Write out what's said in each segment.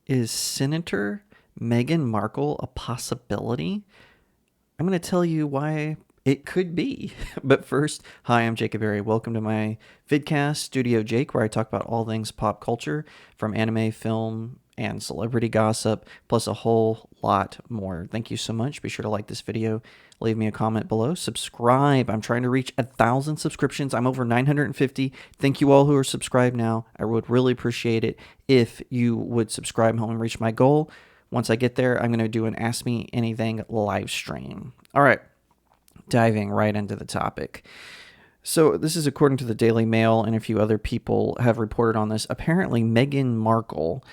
Is Senator Meghan Markle a possibility? I'm going to tell you why it could be. But first, hi, I'm Jacob Berry. Welcome to my vidcast, Studio Jake, where I talk about all things pop culture, from anime, film, and celebrity gossip, plus a whole lot more. Thank you so much. Be sure to like this video, leave me a comment below, subscribe. I'm trying to reach 1,000 subscriptions. I'm over 950. Thank you all who are subscribed now. I would really appreciate it if you would subscribe, help me reach my goal. Once I get there, I'm going to do an Ask Me Anything live stream. All right, diving right into the topic. So this is according to the Daily Mail, and a few other people have reported on this. Apparently, Meghan Markle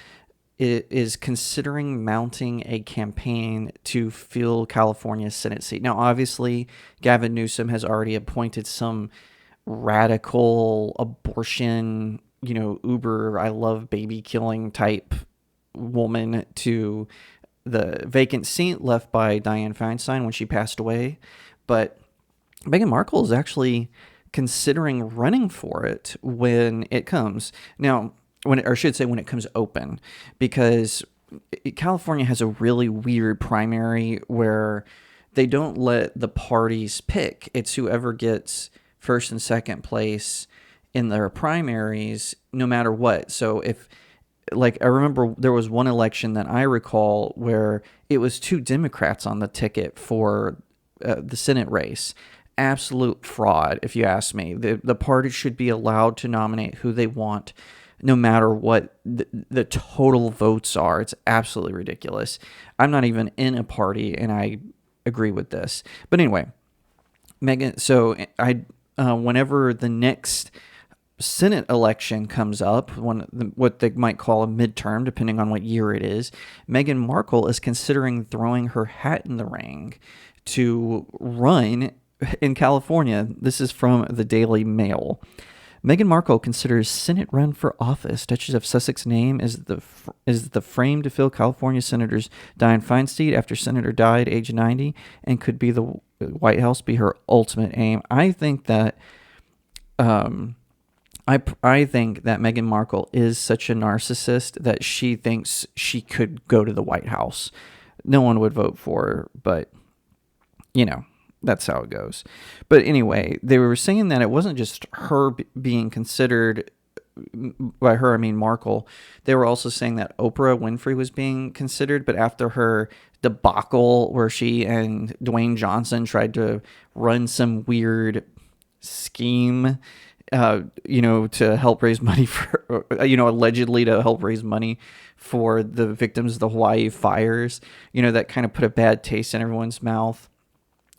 is considering mounting a campaign to fill California's Senate seat. Now, obviously, Gavin Newsom has already appointed some radical abortion, uber, I love baby killing type woman to the vacant seat left by Dianne Feinstein when she passed away. But Meghan Markle is actually considering running for it when it comes. Now, when it comes open, because California has a really weird primary where they don't let the parties pick. It's whoever gets first and second place in their primaries, no matter what. So I remember there was one election that I recall where it was two Democrats on the ticket for the Senate race. Absolute fraud, if you ask me. The parties should be allowed to nominate who they want, no matter what the total votes are. It's absolutely ridiculous. I'm not even in a party, and I agree with this. But anyway, Megan. So whenever the next Senate election comes up, what they might call a midterm, depending on what year it is, Meghan Markle is considering throwing her hat in the ring to run in California. This is from the Daily Mail. Meghan Markle considers Senate run for office. Duchess of Sussex's name is the frame to fill California Senators Dianne Feinstein after Senator died, age 90, and could be the White House be her ultimate aim. I think that I think that Meghan Markle is such a narcissist that she thinks she could go to the White House. No one would vote for her, but, that's how it goes. But anyway, they were saying that it wasn't just her being considered. By her, I mean Markle. They were also saying that Oprah Winfrey was being considered, but after her debacle where she and Dwayne Johnson tried to run some weird scheme, to help raise money for, allegedly to help raise money for the victims of the Hawaii fires, that kind of put a bad taste in everyone's mouth,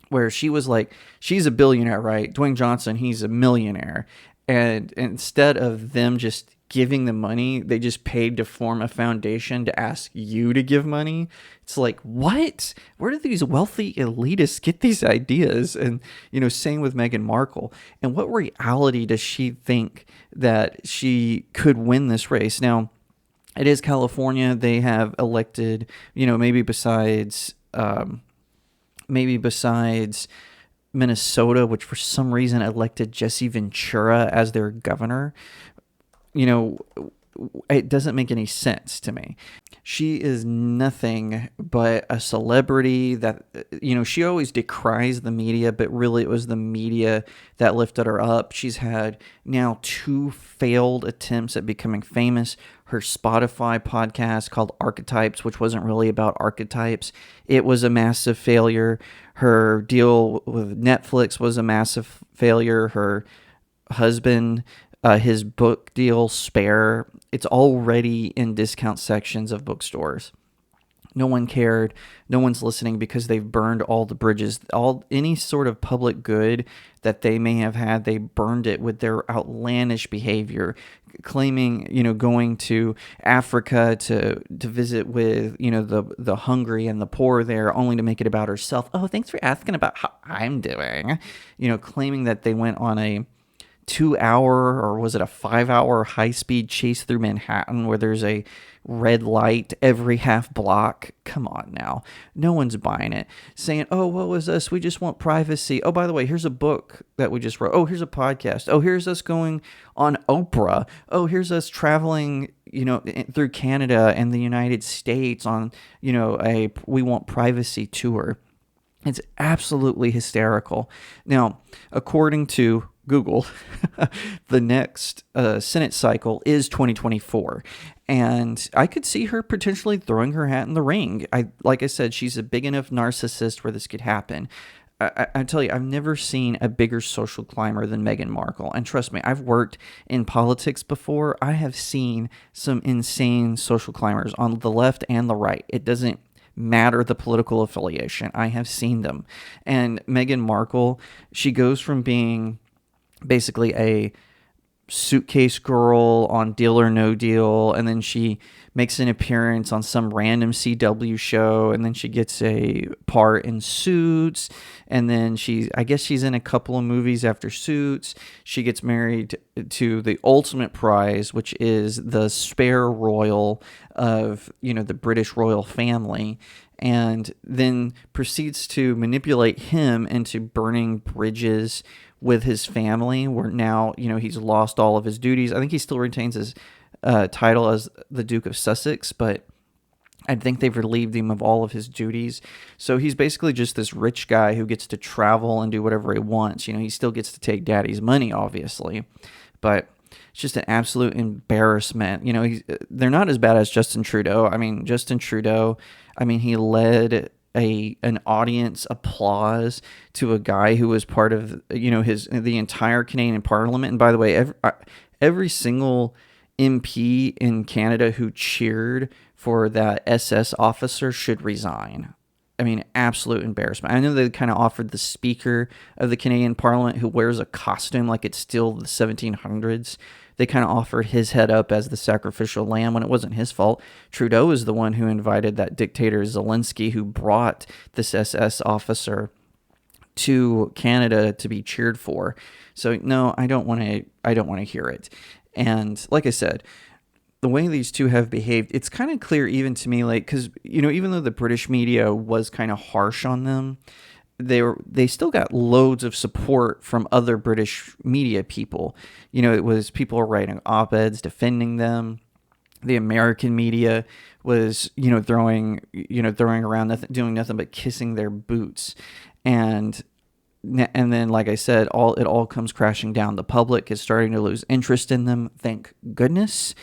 where she was like, she's a billionaire, right? Dwayne Johnson, he's a millionaire. And instead of them just giving the money, they just paid to form a foundation to ask you to give money. It's like, what? Where do these wealthy elitists get these ideas? And, same with Meghan Markle. And what reality does she think that she could win this race? Now, it is California. They have elected, maybe besides Minnesota, which for some reason elected Jesse Ventura as their governor. It doesn't make any sense to me. She is nothing but a celebrity that, she always decries the media, but really it was the media that lifted her up. She's had now 2 failed attempts at becoming famous. Her Spotify podcast called Archetypes, which wasn't really about archetypes, it was a massive failure. Her deal with Netflix was a massive failure. Her husband, his book deal, Spare, it's already in discount sections of bookstores. No one cared. No one's listening because they've burned all the bridges. Any sort of public good that they may have had, they burned it with their outlandish behavior, claiming, going to Africa to visit with, the hungry and the poor there, only to make it about herself. Oh, thanks for asking about how I'm doing. Claiming that they went on a 2-hour, or was it a 5-hour high-speed chase through Manhattan where there's a red light every half block. Come on now. No one's buying it. Saying, oh, what was us? We just want privacy. Oh, by the way, here's a book that we just wrote. Oh, here's a podcast. Oh, here's us going on Oprah. Oh, here's us traveling, through Canada and the United States on, a We Want Privacy tour. It's absolutely hysterical. Now, according to Google, the next Senate cycle is 2024. And I could see her potentially throwing her hat in the ring. Like I said, she's a big enough narcissist where this could happen. I tell you, I've never seen a bigger social climber than Meghan Markle. And trust me, I've worked in politics before. I have seen some insane social climbers on the left and the right. It doesn't matter the political affiliation. I have seen them. And Meghan Markle, she goes from being basically a suitcase girl on Deal or No Deal, and then she makes an appearance on some random CW show, and then she gets a part in Suits, and then I guess she's in a couple of movies after Suits. She gets married to the ultimate prize, which is the spare royal of, the British royal family, and then proceeds to manipulate him into burning bridges with his family, where now, he's lost all of his duties. I think he still retains his title as the Duke of Sussex, but I think they've relieved him of all of his duties. So he's basically just this rich guy who gets to travel and do whatever he wants. He still gets to take daddy's money, obviously, but it's just an absolute embarrassment. They're not as bad as Justin Trudeau. Justin Trudeau, he led an audience applause to a guy who was part of the entire Canadian Parliament. And by the way, every single MP in Canada who cheered for that SS officer should resign. Absolute embarrassment. I know they kind of offered the Speaker of the Canadian Parliament, who wears a costume like it's still the 1700s. They kind of offered his head up as the sacrificial lamb when it wasn't his fault. Trudeau is the one who invited that dictator Zelensky, who brought this SS officer to Canada to be cheered for. So no, I don't want to hear it. And like I said, the way these two have behaved, it's kind of clear even to me, because even though the British media was kind of harsh on them, they still got loads of support from other British media people. It was people writing op-eds defending them. The American media was throwing around nothing, doing nothing but kissing their boots. And then, like I said, it all comes crashing down. The public is starting to lose interest in them. Thank goodness.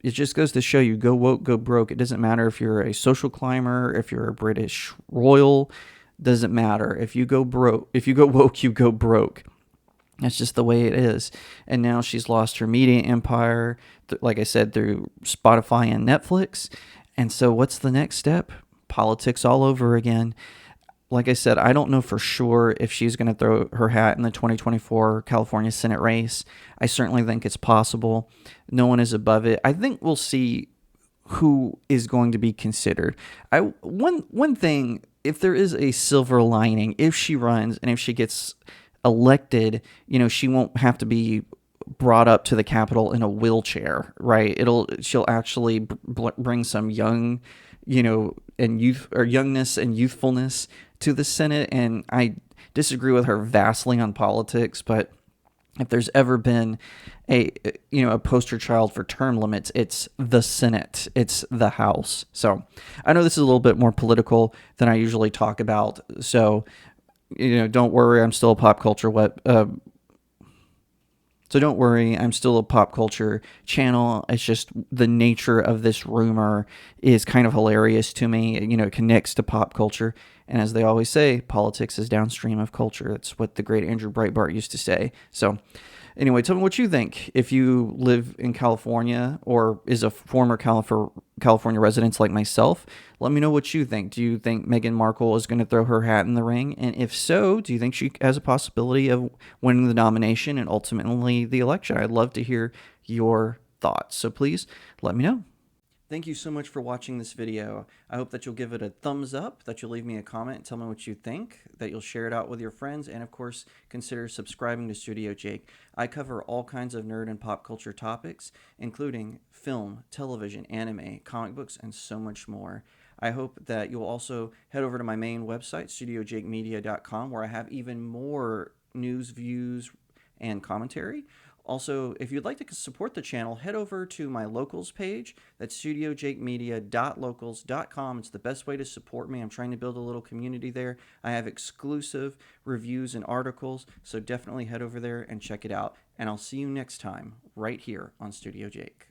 It just goes to show you, go woke, go broke. It doesn't matter if you're a social climber, if you're a British royal, doesn't matter. If you go woke, you go broke. That's just the way it is. And now she's lost her media empire, like I said, through Spotify and Netflix. And so what's the next step? Politics all over again. Like I said, I don't know for sure if she's going to throw her hat in the 2024 California Senate race. I certainly think it's possible. No one is above it. I think we'll see who is going to be considered. One thing, if there is a silver lining, if she runs and if she gets elected, she won't have to be brought up to the Capitol in a wheelchair, right? She'll actually bring some young, and youth, or youngness and youthfulness to the Senate. And I disagree with her vastly on politics, but if there's ever been a poster child for term limits, it's the Senate, it's the House. So I know this is a little bit more political than I usually talk about. So, don't worry, I'm still a pop culture So don't worry, I'm still a pop culture channel. It's just the nature of this rumor is kind of hilarious to me. It connects to pop culture. And as they always say, politics is downstream of culture. That's what the great Andrew Breitbart used to say. So anyway, tell me what you think. If you live in California or is a former California resident like myself, let me know what you think. Do you think Meghan Markle is going to throw her hat in the ring? And if so, do you think she has a possibility of winning the nomination and ultimately the election? I'd love to hear your thoughts. So please let me know. Thank you so much for watching this video. I hope that you'll give it a thumbs up, that you'll leave me a comment and tell me what you think, that you'll share it out with your friends, and of course, consider subscribing to StudioJake. I cover all kinds of nerd and pop culture topics, including film, television, anime, comic books, and so much more. I hope that you'll also head over to my main website, StudioJakeMedia.com, where I have even more news, views, and commentary. Also, if you'd like to support the channel, head over to my locals page. That's studiojakemedia.locals.com. It's the best way to support me. I'm trying to build a little community there. I have exclusive reviews and articles, so definitely head over there and check it out. And I'll see you next time right here on Studio Jake.